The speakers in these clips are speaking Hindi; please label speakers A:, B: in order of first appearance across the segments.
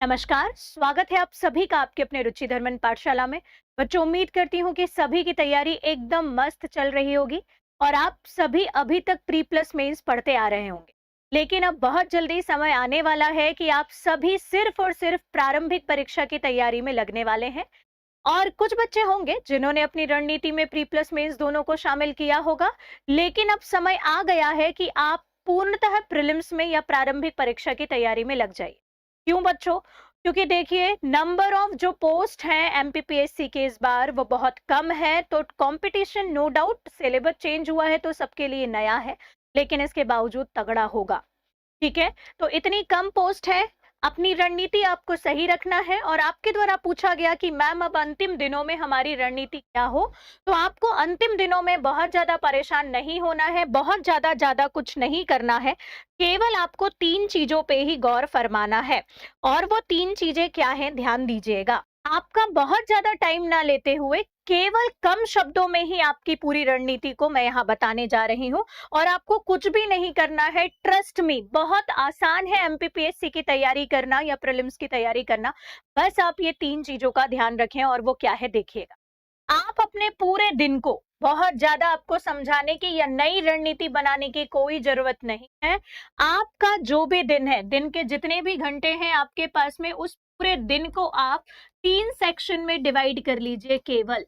A: नमस्कार, स्वागत है आप सभी का आपके अपने रुचि धर्मन पाठशाला में। बच्चों, उम्मीद करती हूँ कि सभी की तैयारी एकदम मस्त चल रही होगी और आप सभी अभी तक प्री प्लस मेंस पढ़ते आ रहे होंगे। लेकिन अब बहुत जल्दी समय आने वाला है कि आप सभी सिर्फ और सिर्फ प्रारंभिक परीक्षा की तैयारी में लगने वाले हैं। और कुछ बच्चे होंगे जिन्होंने अपनी रणनीति में प्री प्लस मेंस दोनों को शामिल किया होगा, लेकिन अब समय आ गया है कि आप पूर्णतः प्रीलिम्स में या प्रारंभिक परीक्षा की तैयारी में लग जाइए। क्यों बच्चों? क्योंकि देखिए, नंबर ऑफ जो पोस्ट हैं एमपीपीएससी के इस बार वो बहुत कम है, तो competition no doubt, syllabus change हुआ है तो सबके लिए नया है, लेकिन इसके बावजूद तगड़ा होगा। ठीक है, तो इतनी कम पोस्ट है, अपनी रणनीति आपको सही रखना है। और आपके द्वारा पूछा गया कि मैम अब अंतिम दिनों में हमारी रणनीति क्या हो, तो आपको अंतिम दिनों में बहुत ज्यादा परेशान नहीं होना है, बहुत ज्यादा कुछ नहीं करना है। केवल आपको तीन चीजों पे ही गौर फरमाना है। और वो तीन चीजें क्या है, ध्यान दीजिएगा। आपका बहुत ज्यादा टाइम ना लेते हुए केवल कम शब्दों में ही आपकी पूरी रणनीति को मैं यहाँ बताने जा रही हूँ। और आपको कुछ भी नहीं करना है, ट्रस्ट मी, बहुत आसान है एमपीपीएससी की तैयारी करना या प्रीलिम्स की तैयारी करना। बस आप ये तीन चीजों का ध्यान रखें, और वो क्या है देखिएगा। आप अपने पूरे दिन को बहुत ज्यादा आपको समझाने की या नई रणनीति बनाने की कोई जरूरत नहीं है। आपका जो भी दिन है, दिन के जितने भी घंटे हैं आपके पास में, उस पूरे दिन को आप तीन सेक्शन में डिवाइड कर लीजिए केवल।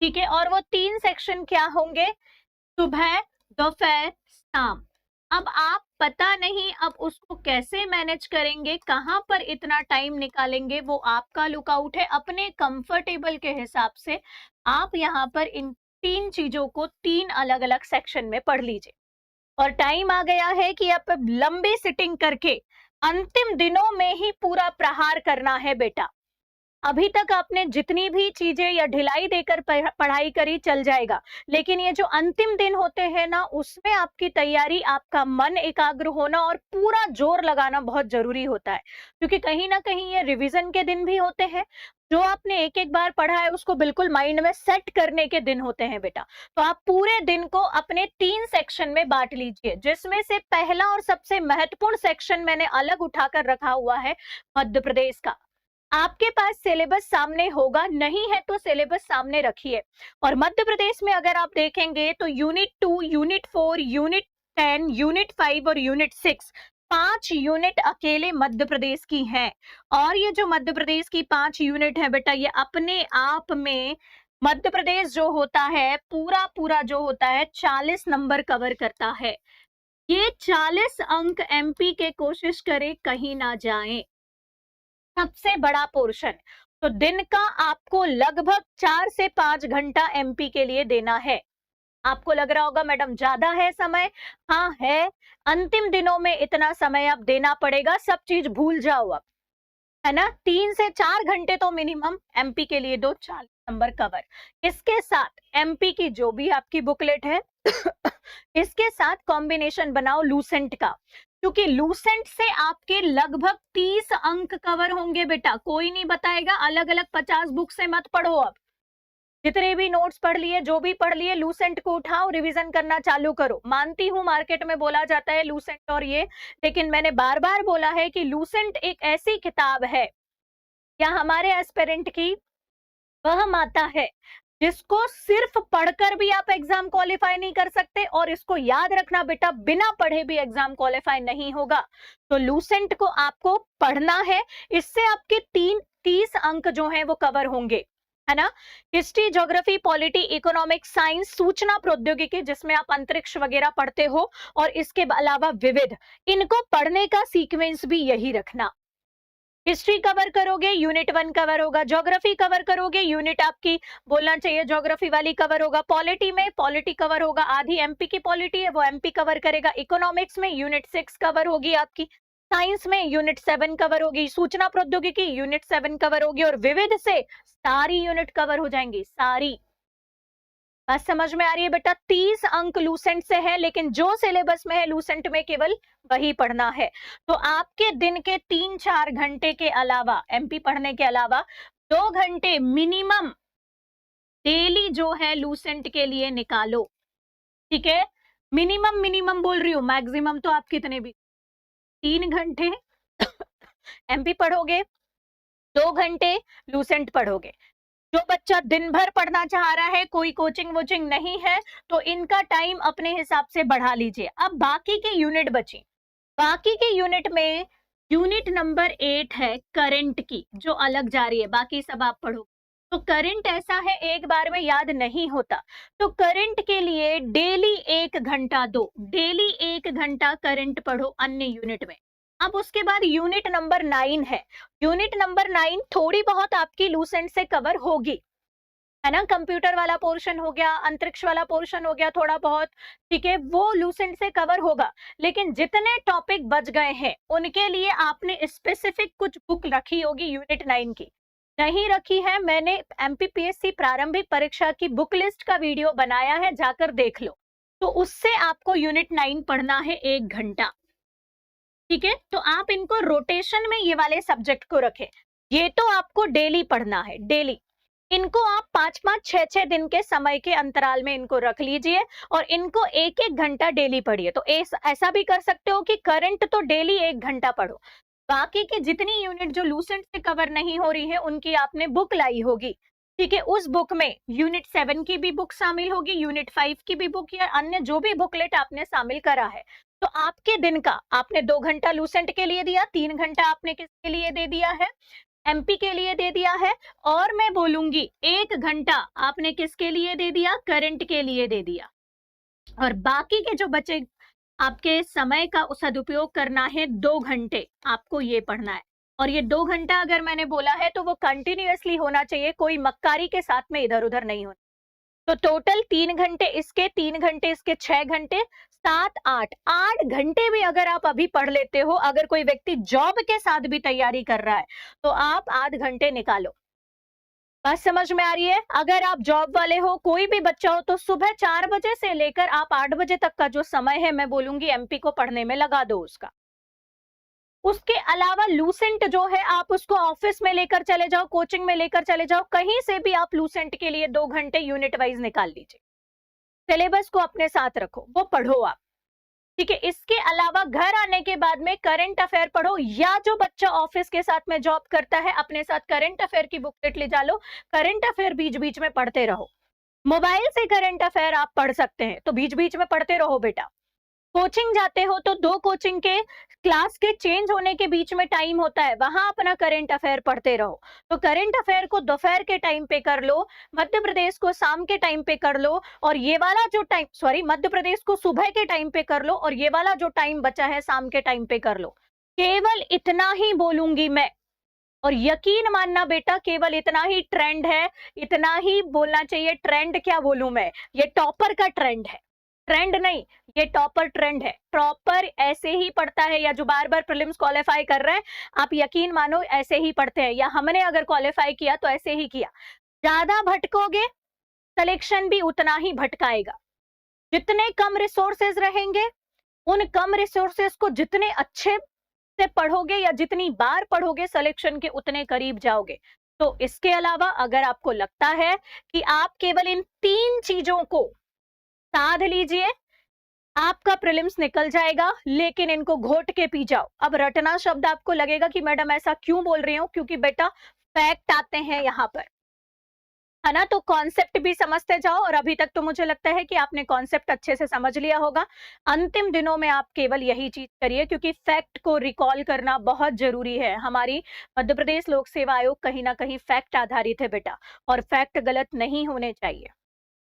A: ठीक है, और वो तीन सेक्शन क्या होंगे? सुबह, दोपहर, शाम। अब आप पता नहीं अब उसको कैसे मैनेज करेंगे, कहां पर इतना टाइम निकालेंगे, वो आपका लुकआउट है। अपने कंफर्टेबल के हिसाब से आप यहाँ पर इन तीन चीजों को तीन अलग अलग सेक्शन में पढ़ लीजिए। और टाइम आ गया है कि आप लंबी सिटिंग करके अंतिम दिनों में ही पूरा प्रहार करना है बेटा। अभी तक आपने जितनी भी चीजें या ढिलाई देकर पढ़ाई करी चल जाएगा, लेकिन ये जो अंतिम दिन होते हैं ना, उसमें आपकी तैयारी, आपका मन एकाग्र होना और पूरा जोर लगाना बहुत जरूरी होता है। क्योंकि कहीं ना कहीं ये रिवीजन के दिन भी होते हैं। जो आपने एक एक बार पढ़ा है उसको बिल्कुल माइंड में सेट करने के दिन होते हैं बेटा। तो आप पूरे दिन को अपने तीन सेक्शन में बांट लीजिए, जिसमें से पहला और सबसे महत्वपूर्ण सेक्शन मैंने अलग उठाकर रखा हुआ है मध्य प्रदेश का। आपके पास सिलेबस सामने होगा, नहीं है तो सिलेबस सामने रखिए। और मध्य प्रदेश में अगर आप देखेंगे तो यूनिट 2, यूनिट 4, यूनिट 10, यूनिट 5 और यूनिट 6, 5 यूनिट अकेले मध्य प्रदेश की हैं। और ये जो मध्य प्रदेश की 5 यूनिट है बेटा, ये अपने आप में मध्य प्रदेश जो होता है पूरा पूरा जो होता है 40 नंबर कवर करता है। ये 40 अंक एमपी के कोशिश करें कहीं ना जाएं, सबसे बड़ा पोर्शन। तो दिन का आपको लगभग 4 से 5 घंटा एमपी के लिए देना है। आपको लग रहा होगा मैडम ज्यादा है समय, हाँ है। अंतिम दिनों में इतना समय आप देना पड़ेगा, सब चीज भूल जाओ अब, है ना। 3 से 4 घंटे तो मिनिमम एमपी के लिए दो, 40 नंबर कवर। इसके साथ एमपी की जो भी आपकी बुकलेट है इसके साथ कॉम्बिनेशन बनाओ लूसेंट का, क्योंकि लूसेंट से आपके लगभग 30 अंक कवर होंगे बेटा। कोई नहीं बताएगा अलग अलग 50 बुक से मत पढ़ो। अब जितने भी नोट्स पढ़ लिए, जो भी पढ़ लिए, लूसेंट को उठाओ, रिवीजन करना चालू करो। मानती हूँ मार्केट में बोला जाता है लूसेंट और ये, लेकिन मैंने बार बार बोला है कि लूसेंट एक ऐसी किताब है या हमारे एस्पिरेंट की वह माता है जिसको सिर्फ पढ़कर भी आप एग्जाम क्वालिफाई नहीं कर सकते। और इसको याद रखना बेटा, बिना पढ़े भी एग्जाम क्वालिफाई नहीं होगा। तो लूसेंट को आपको पढ़ना है, इससे आपके 30 अंक जो हैं वो कवर होंगे, है ना। History, geography, polity, economics, science, सूचना प्रौद्योगिकी जिसमें आप अंतरिक्ष वगैरह पढ़ते हो, और इसके अलावा विविध, इनको पढ़ने का सीक्वेंस भी यही रखना। हिस्ट्री कवर करोगे, यूनिट 1 कवर होगा। ज्योग्राफी कवर करोगे, यूनिट आपकी बोलना चाहिए ज्योग्राफी वाली कवर होगा। पॉलिटी में पॉलिटी कवर होगा, आधी एमपी की पॉलिटी है वो एमपी कवर करेगा। इकोनॉमिक्स में यूनिट 6 कवर होगी आपकी। साइंस में यूनिट 7 कवर होगी। सूचना प्रौद्योगिकी यूनिट 7 कवर होगी। और विविध से सारी यूनिट कवर हो जाएंगी, सारी। बात समझ में आ रही है बेटा? 30 अंक लूसेंट से है, लेकिन जो सिलेबस में है लूसेंट में केवल वही पढ़ना है। तो आपके दिन के 3-4 घंटे के अलावा, एमपी पढ़ने के अलावा, 2 घंटे मिनिमम डेली जो है लूसेंट के लिए निकालो। ठीक है, मिनिमम मिनिमम बोल रही हूँ, मैक्सिमम तो आप कितने भी, 3 घंटे एमपी पढ़ोगे, 2 घंटे लूसेंट पढ़ोगे। जो बच्चा दिन भर पढ़ना चाह रहा है, कोई कोचिंग वोचिंग नहीं है, तो इनका टाइम अपने हिसाब से बढ़ा लीजिए। अब बाकी के यूनिट बची, बाकी के यूनिट में यूनिट नंबर 8 है करंट की, जो अलग जा रही है, बाकी सब आप पढ़ो। तो करंट ऐसा है एक बार में याद नहीं होता, तो करंट के लिए डेली 1 घंटा दो, डेली 1 घंटा करंट पढ़ो अन्य यूनिट में। अब उसके बाद यूनिट नंबर 9 है, यूनिट नंबर 9 थोड़ी बहुत आपकी लूसेंट से कवर होगी, है ना। कंप्यूटर वाला पोर्शन हो गया, अंतरिक्ष वाला पोर्शन हो गया थोड़ा बहुत, ठीक है, वो लूसेंट से कवर होगा। लेकिन जितने टॉपिक बच गए हैं उनके लिए आपने स्पेसिफिक कुछ बुक रखी होगी यूनिट 9 की। नहीं रखी है, मैंने एमपीपीएससी प्रारंभिक परीक्षा की बुक लिस्ट का वीडियो बनाया है, जाकर देख लो। तो उससे आपको यूनिट 9 पढ़ना है 1 घंटा, ठीक है। तो आप इनको रोटेशन में ये वाले सब्जेक्ट को रखें। ये तो आपको डेली पढ़ना है, डेली। इनको आप 5-5, 6-6 दिन के समय के अंतराल में इनको रख लीजिए और इनको 1-1 घंटा डेली पढ़िए। तो ऐसा भी कर सकते हो कि करंट तो डेली 1 घंटा पढ़ो, बाकी की जितनी यूनिट जो लूसेंट से कवर नहीं हो रही है उनकी आपने बुक लाई होगी, ठीक है। उस बुक में यूनिट 7 की भी बुक शामिल होगी, यूनिट 5 की भी बुक, या अन्य जो भी बुकलेट आपने शामिल करा है। तो आपके दिन का आपने 2 घंटा लूसेंट के लिए दिया, 3 घंटा आपने किसके लिए दे दिया है, एमपी के लिए दे दिया है, और मैं बोलूंगी 1 घंटा आपने किसके लिए दे दिया, करंट के लिए दे दिया। और बाकी के जो बचे आपके समय का सदुपयोग करना है, 2 घंटे आपको ये पढ़ना है। और ये 2 घंटा अगर मैंने बोला है तो वो कंटिन्यूअसली होना चाहिए, कोई मक्कारी के साथ में इधर उधर नहीं होना। तो टोटल 3 घंटे इसके, 3 घंटे इसके, 6 घंटे, 7-8 घंटे भी अगर आप अभी पढ़ लेते हो, अगर कोई व्यक्ति जॉब के साथ भी तैयारी कर रहा है तो आप 8 घंटे निकालो। बात समझ में आ रही है। अगर आप जॉब वाले हो, कोई भी बच्चा हो, तो सुबह 4 बजे से लेकर आप 8 बजे तक का जो समय है, मैं बोलूंगी एमपी को पढ़ने में लगा दो उसका। उसके अलावा लूसेंट जो है आप उसको ऑफिस में लेकर चले जाओ, कोचिंग में लेकर चले जाओ, कहीं से भी आप लूसेंट के लिए 2 घंटे यूनिट वाइज निकाल लीजिए। सिलेबस को अपने साथ रखो, वो पढ़ो आप, ठीक है। इसके अलावा घर आने के बाद में करंट अफेयर पढ़ो, या जो बच्चा ऑफिस के साथ में जॉब करता है अपने साथ करंट अफेयर की बुकलेट ले जा लो, करंट अफेयर बीच बीच में पढ़ते रहो। मोबाइल से करंट अफेयर आप पढ़ सकते हैं, तो बीच बीच में पढ़ते रहो बेटा। कोचिंग जाते हो तो 2 कोचिंग के क्लास के चेंज होने के बीच में टाइम होता है, वहां अपना करंट अफेयर पढ़ते रहो। तो करंट अफेयर को दोपहर के टाइम पे कर लो, मध्य प्रदेश को शाम के टाइम पे कर लो, और ये वाला जो टाइम, सॉरी, मध्य प्रदेश को सुबह के टाइम पे कर लो, और ये वाला जो टाइम बचा है शाम के टाइम पे कर लो। केवल इतना ही बोलूंगी मैं, और यकीन मानना बेटा, केवल इतना ही ट्रेंड है, इतना ही बोलना चाहिए। ट्रेंड क्या बोलूं मैं, ये टॉपर का ट्रेंड है, ट्रेंड नहीं, ये टॉपर ट्रेंड है। टॉपर ऐसे ही पढ़ता है, या जो बार बार प्रीलिम्स क्वालिफाई कर रहे हैं, आप यकीन मानो ऐसे ही पढ़ते हैं, या हमने अगर क्वालिफाई किया तो ऐसे ही किया। ज्यादा भटकोगे सिलेक्शन भी उतना ही भटकाएगा। जितने कम रिसोर्सेज रहेंगे, उन कम रिसोर्सेज को जितने अच्छे से पढ़ोगे या जितनी बार पढ़ोगे, सिलेक्शन के उतने करीब जाओगे। तो इसके अलावा अगर आपको लगता है कि आप केवल इन 3 चीजों को साध लीजिए, आपका प्रीलिम्स निकल जाएगा, लेकिन इनको घोट के पी जाओ। अब रटना शब्द आपको लगेगा कि मैडम ऐसा क्यों बोल रही हूँ, क्योंकि बेटा फैक्ट आते हैं यहाँ पर, है ना। तो कॉन्सेप्ट भी समझते जाओ, और अभी तक तो मुझे लगता है कि आपने कॉन्सेप्ट अच्छे से समझ लिया होगा। अंतिम दिनों में आप केवल यही चीज करिए, क्योंकि फैक्ट को रिकॉल करना बहुत जरूरी है। हमारी मध्य प्रदेश लोक सेवा आयोग कहीं ना कहीं फैक्ट आधारित है बेटा, और फैक्ट गलत नहीं होने चाहिए,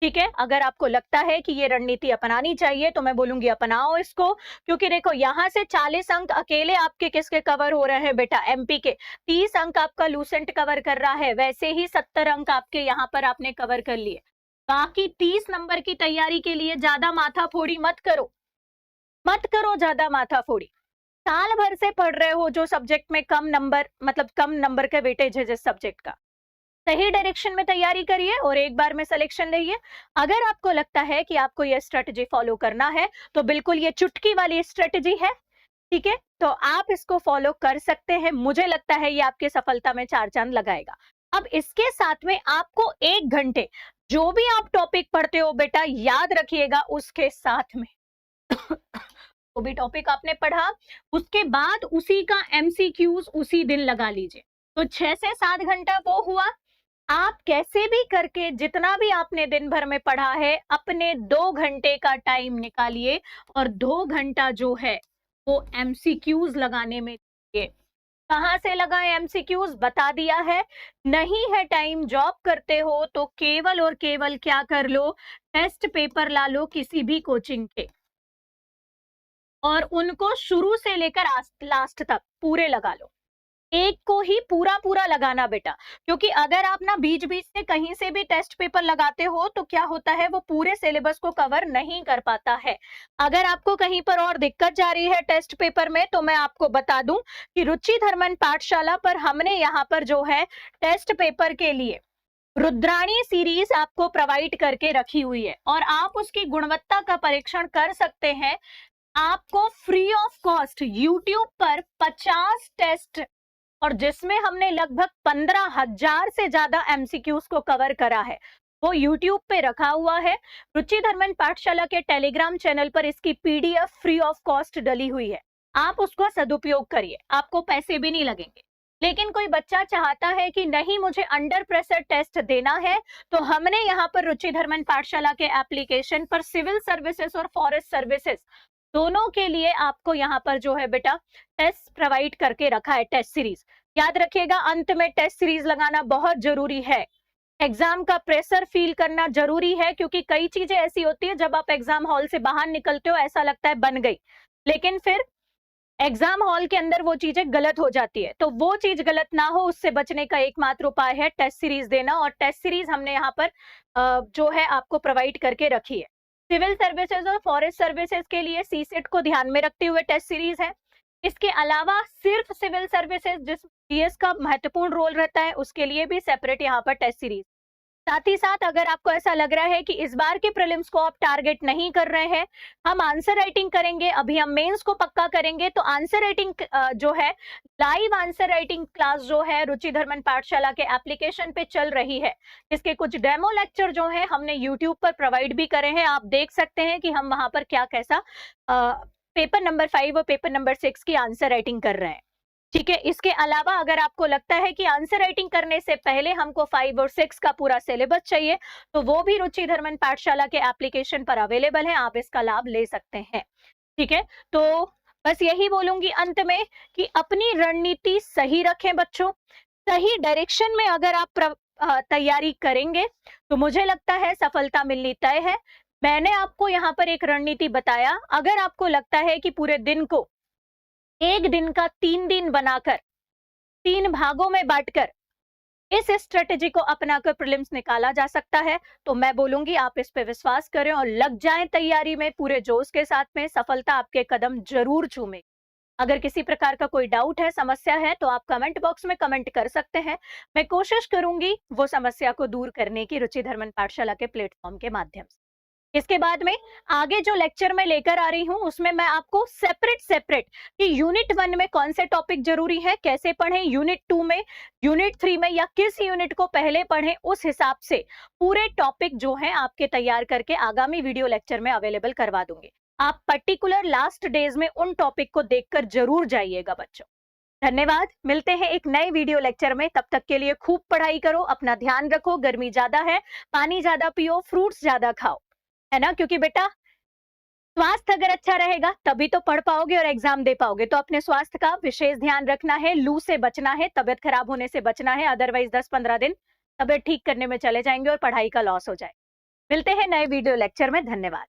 A: ठीक है। अगर आपको लगता है कि ये रणनीति अपनानी चाहिए तो मैं बोलूंगी अपनाओ इसको, क्योंकि देखो यहाँ से 40 अंक अकेले आपके किसके कवर हो रहे हैं बेटा, एमपी के। 30 अंक आपका लूसेंट कवर कर रहा है, वैसे ही 70 अंक आपके यहाँ पर आपने कवर कर लिए। बाकी 30 नंबर की तैयारी के लिए ज्यादा माथा फोड़ी मत करो, मत करो ज्यादा माथा फोड़ी। साल भर से पढ़ रहे हो जो सब्जेक्ट में कम नंबर, मतलब कम नंबर का वेटेज है जिस सब्जेक्ट का, सही डायरेक्शन में तैयारी करिए और एक बार में सिलेक्शन लेइए। अगर आपको लगता है कि आपको यह स्ट्रेटजी फॉलो करना है तो बिल्कुल ये चुटकी वाली स्ट्रेटजी है, ठीक है। तो आप इसको फॉलो कर सकते हैं, मुझे लगता है ये आपकी सफलता में 4 चांद लगाएगा। अब इसके साथ में आपको 1 घंटे जो भी आप टॉपिक पढ़ते हो बेटा, याद रखिएगा उसके साथ में वो भी टॉपिक आपने पढ़ा, उसके बाद उसी का एमसीक्यूज उसी दिन लगा लीजिए। तो 6 से 7 घंटा वो हुआ। आप कैसे भी करके जितना भी आपने दिन भर में पढ़ा है, अपने 2 घंटे का टाइम निकालिए और 2 घंटा जो है वो एमसीक्यूज लगाने में दिए। कहाँ से लगाएं एमसीक्यूज बता दिया है। नहीं है टाइम, जॉब करते हो तो केवल और केवल क्या कर लो, टेस्ट पेपर ला लो किसी भी कोचिंग के और उनको शुरू से लेकर लास्ट तक पूरे लगा लो। एक को ही पूरा पूरा लगाना बेटा, क्योंकि अगर आप ना बीच बीच से कहीं से भी टेस्ट पेपर लगाते हो तो क्या होता है, वो पूरे सिलेबस को कवर नहीं कर पाता है। अगर आपको कहीं पर और दिक्कत जा रही है टेस्ट पेपर में, तो मैं आपको बता दूं कि रुचि धर्मन पाठशाला पर हमने यहाँ पर जो है टेस्ट पेपर के लिए रुद्राणी सीरीज आपको प्रोवाइड करके रखी हुई है और आप उसकी गुणवत्ता का परीक्षण कर सकते हैं। आपको फ्री ऑफ कॉस्ट यूट्यूब पर 50 टेस्ट और जिसमें हमने लगभग 15,000 से ज्यादा एमसीक्यूज को कवर करा है, वो यूट्यूब पे रखा हुआ है। रुचि धर्मन पाठशाला के टेलीग्राम चैनल पर इसकी पीडीएफ फ्री ऑफ कॉस्ट डली हुई है। आप उसका सदुपयोग करिए, आपको पैसे भी नहीं लगेंगे। लेकिन कोई बच्चा चाहता है कि नहीं मुझे अंडर प्रेशर टेस्ट देना है, तो हमने यहाँ पर रुचि धर्मन पाठशाला के एप्लीकेशन पर सिविल सर्विसेज और फॉरेस्ट सर्विसेज दोनों के लिए आपको यहाँ पर जो है बेटा टेस्ट प्रोवाइड करके रखा है। टेस्ट सीरीज याद रखिएगा, अंत में टेस्ट सीरीज लगाना बहुत जरूरी है। एग्जाम का प्रेशर फील करना जरूरी है, क्योंकि कई चीजें ऐसी होती है जब आप एग्जाम हॉल से बाहर निकलते हो ऐसा लगता है बन गई, लेकिन फिर एग्जाम हॉल के अंदर वो चीजें गलत हो जाती है। तो वो चीज गलत ना हो, उससे बचने का एकमात्र उपाय है टेस्ट सीरीज देना, और टेस्ट सीरीज हमने यहाँ पर जो है आपको प्रोवाइड करके रखी है। सिविल सर्विसेज और फॉरेस्ट सर्विसेज के लिए सीसेट को ध्यान में रखते हुए टेस्ट सीरीज है। इसके अलावा सिर्फ सिविल सर्विसेज जिस जीएस का महत्वपूर्ण रोल रहता है उसके लिए भी सेपरेट यहाँ पर टेस्ट सीरीज। साथ ही साथ अगर आपको ऐसा लग रहा है कि इस बार के प्रीलिम्स को आप टारगेट नहीं कर रहे हैं, हम आंसर राइटिंग करेंगे, अभी हम मेंस को पक्का करेंगे, तो आंसर राइटिंग जो है लाइव आंसर राइटिंग क्लास जो है रुचि धर्मन पाठशाला के एप्लीकेशन पे चल रही है। इसके कुछ डेमो लेक्चर जो है हमने यूट्यूब पर प्रोवाइड भी करे हैं, आप देख सकते हैं कि हम वहां पर क्या कैसा पेपर नंबर 5 और पेपर नंबर 6 की आंसर राइटिंग कर रहे हैं। ठीक है, इसके अलावा अगर आपको लगता है कि आंसर राइटिंग करने से पहले हमको 5 और 6 का पूरा सिलेबस चाहिए, तो वो भी रुचि धर्मन पाठशाला के एप्लीकेशन पर अवेलेबल है, आप इसका लाभ ले सकते हैं। ठीक है, तो बस यही बोलूंगी अंत में कि अपनी रणनीति सही रखें बच्चों। सही डायरेक्शन में अगर आप तैयारी करेंगे तो मुझे लगता है सफलता मिलनी तय है। मैंने आपको यहाँ पर एक रणनीति बताया, अगर आपको लगता है कि पूरे दिन को एक दिन का 3 दिन बनाकर 3 भागों में बांटकर इस स्ट्रेटेजी को अपनाकर प्रीलिम्स निकाला जा सकता है, तो मैं बोलूंगी आप इस पे विश्वास करें और लग जाएं तैयारी में पूरे जोश के साथ में। सफलता आपके कदम जरूर चूमेगी। अगर किसी प्रकार का कोई डाउट है, समस्या है, तो आप कमेंट बॉक्स में कमेंट कर सकते हैं। मैं कोशिश करूंगी वो समस्या को दूर करने की रुचि धर्मन पाठशाला के प्लेटफॉर्म के माध्यम से। इसके बाद में आगे जो लेक्चर मैं लेकर आ रही हूं उसमें मैं आपको सेपरेट कि यूनिट 1 में कौन से टॉपिक जरूरी है, कैसे पढ़ें, यूनिट 2 में, यूनिट 3 में, या किस यूनिट को पहले पढ़ें, उस हिसाब से पूरे टॉपिक जो है आपके तैयार करके आगामी वीडियो लेक्चर में अवेलेबल करवा दूंगी। आप पर्टिकुलर लास्ट डेज में उन टॉपिक को देखकर जरूर जाइएगा बच्चों। धन्यवाद, मिलते हैं एक नए वीडियो लेक्चर में। तब तक के लिए खूब पढ़ाई करो, अपना ध्यान रखो, गर्मी ज्यादा है, पानी ज्यादा पियो, फ्रूट्स ज्यादा खाओ, है ना, क्योंकि बेटा स्वास्थ्य अगर अच्छा रहेगा तभी तो पढ़ पाओगे और एग्जाम दे पाओगे। तो अपने स्वास्थ्य का विशेष ध्यान रखना है, लू से बचना है, तबियत खराब होने से बचना है, अदरवाइज 10-15 दिन तबियत ठीक करने में चले जाएंगे और पढ़ाई का लॉस हो जाए। मिलते हैं नए वीडियो लेक्चर में। धन्यवाद।